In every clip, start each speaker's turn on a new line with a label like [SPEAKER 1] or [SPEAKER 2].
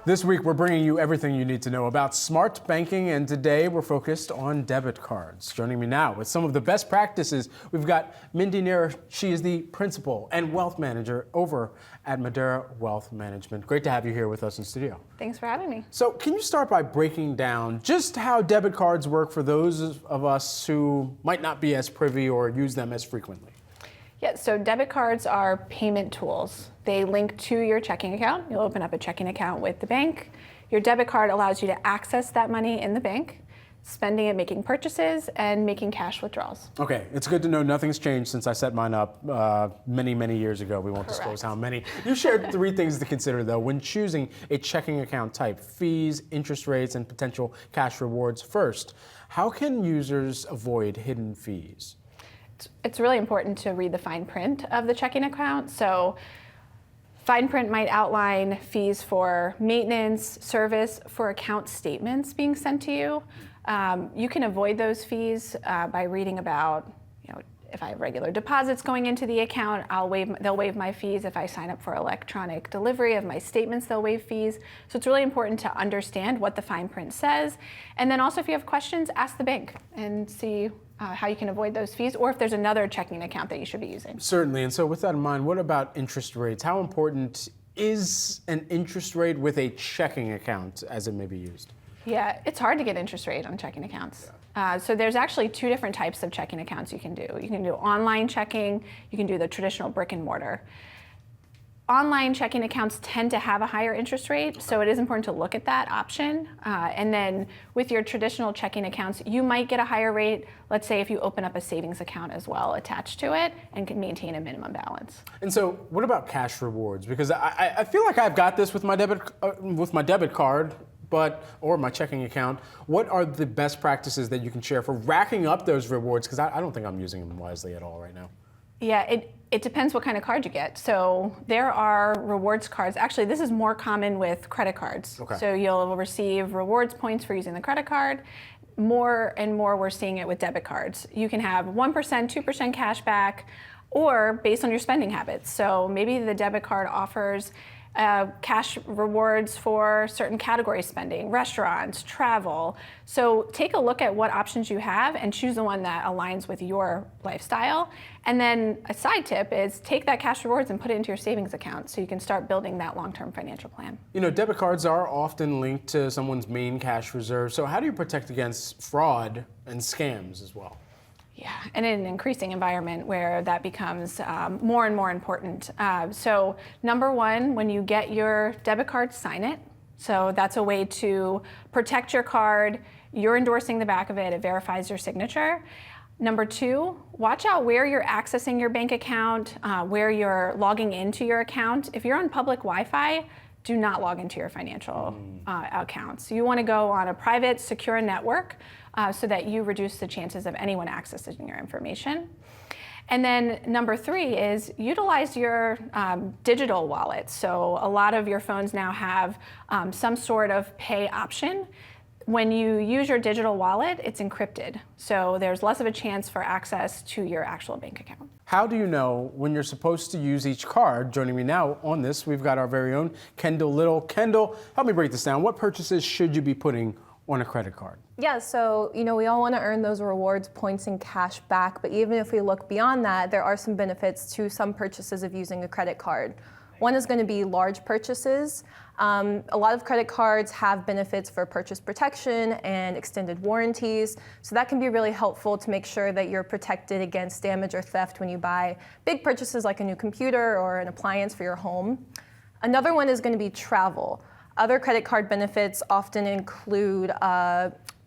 [SPEAKER 1] This week, we're bringing you everything you need to know about smart banking, and today we're focused on debit cards. Joining me now with some of the best practices, we've got Mindy Neer. She is the principal and wealth manager over at Madeira Wealth Management. Great to have you here with us in studio.
[SPEAKER 2] Thanks for having me.
[SPEAKER 1] So can you start by breaking down just how debit cards work for those of us who might not be as privy or use them as frequently?
[SPEAKER 2] Yeah, so debit cards are payment tools. They link to your checking account. You'll open up a checking account with the bank. Your debit card allows you to access that money in the bank, spending it, making purchases, and making cash withdrawals.
[SPEAKER 1] Okay, it's good to know nothing's changed since I set mine up many, many years ago. We won't disclose how many. You shared 3 things to consider, though, when choosing a checking account type: fees, interest rates, and potential cash rewards. First, how can users avoid hidden fees?
[SPEAKER 2] It's really important to read the fine print of the checking account. So fine print might outline fees for maintenance, service, for account statements being sent to you. You can avoid those fees by reading about, if I have regular deposits going into the account, they'll waive my fees. If I sign up for electronic delivery of my statements, they'll waive fees. So it's really important to understand what the fine print says. And then also, if you have questions, ask the bank and see how you can avoid those fees, or if there's another checking account that you should be using.
[SPEAKER 1] Certainly, and so with that in mind, what about interest rates? How important is an interest rate with a checking account as it may be used?
[SPEAKER 2] Yeah, it's hard to get interest rate on checking accounts. So there's actually 2 different types of checking accounts you can do. You can do online checking, you can do the traditional brick and mortar. Online checking accounts tend to have a higher interest rate, so it is important to look at that option. And then with your traditional checking accounts, you might get a higher rate, let's say if you open up a savings account as well attached to it and can maintain a minimum balance.
[SPEAKER 1] And so what about cash rewards? Because I feel like I've got this with my debit card, or my checking account. What are the best practices that you can share for racking up those rewards? Because I don't think I'm using them wisely at all right now.
[SPEAKER 2] Yeah, it depends what kind of card you get. So there are rewards cards. Actually, this is more common with credit cards.
[SPEAKER 1] Okay.
[SPEAKER 2] So you'll receive rewards points for using the credit card. More and more we're seeing it with debit cards. You can have 1%, 2% cash back, or based on your spending habits. So maybe the debit card offers cash rewards for certain category spending, restaurants, travel. So take a look at what options you have and choose the one that aligns with your lifestyle. And then a side tip is take that cash rewards and put it into your savings account so you can start building that long-term financial plan.
[SPEAKER 1] Debit cards are often linked to someone's main cash reserve. So how do you protect against fraud and scams as well?
[SPEAKER 2] Yeah, and in an increasing environment where that becomes more and more important. So number 1, when you get your debit card, sign it. So that's a way to protect your card. You're endorsing the back of it. It verifies your signature. Number 2, watch out where you're accessing your bank account, where you're logging into your account. If you're on public Wi-Fi, do not log into your financial accounts. You want to go on a private, secure network so that you reduce the chances of anyone accessing your information. And then number 3 is utilize your digital wallet. So a lot of your phones now have some sort of pay option. When you use your digital wallet, it's encrypted. So there's less of a chance for access to your actual bank account.
[SPEAKER 1] How do you know when you're supposed to use each card? Joining me now on this, we've got our very own Kendall Little. Kendall, help me break this down. What purchases should you be putting on a credit card?
[SPEAKER 3] Yeah, so we all want to earn those rewards points and cash back, but even if we look beyond that, there are some benefits to some purchases of using a credit card. One is going to be large purchases. A lot of credit cards have benefits for purchase protection and extended warranties, so that can be really helpful to make sure that you're protected against damage or theft when you buy big purchases like a new computer or an appliance for your home. Another one is going to be travel. Other credit card benefits often include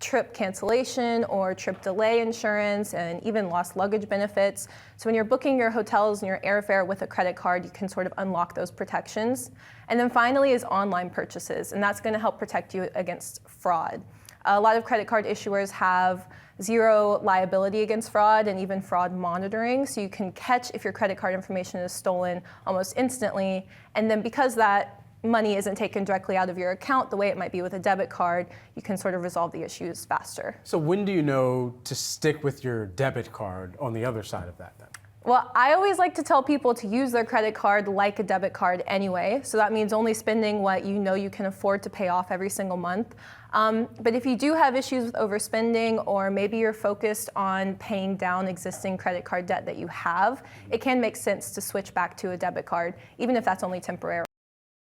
[SPEAKER 3] trip cancellation or trip delay insurance and even lost luggage benefits. So when you're booking your hotels and your airfare with a credit card, you can sort of unlock those protections. And then finally is online purchases, and that's going to help protect you against fraud. A lot of credit card issuers have zero liability against fraud and even fraud monitoring, so you can catch if your credit card information is stolen almost instantly. And then because that money isn't taken directly out of your account the way it might be with a debit card, you can sort of resolve the issues faster.
[SPEAKER 1] So when do you know to stick with your debit card on the other side of that then?
[SPEAKER 3] Well, I always like to tell people to use their credit card like a debit card anyway. So that means only spending what you know you can afford to pay off every single month. But if you do have issues with overspending, or maybe you're focused on paying down existing credit card debt that you have, it can make sense to switch back to a debit card, even if that's only temporary.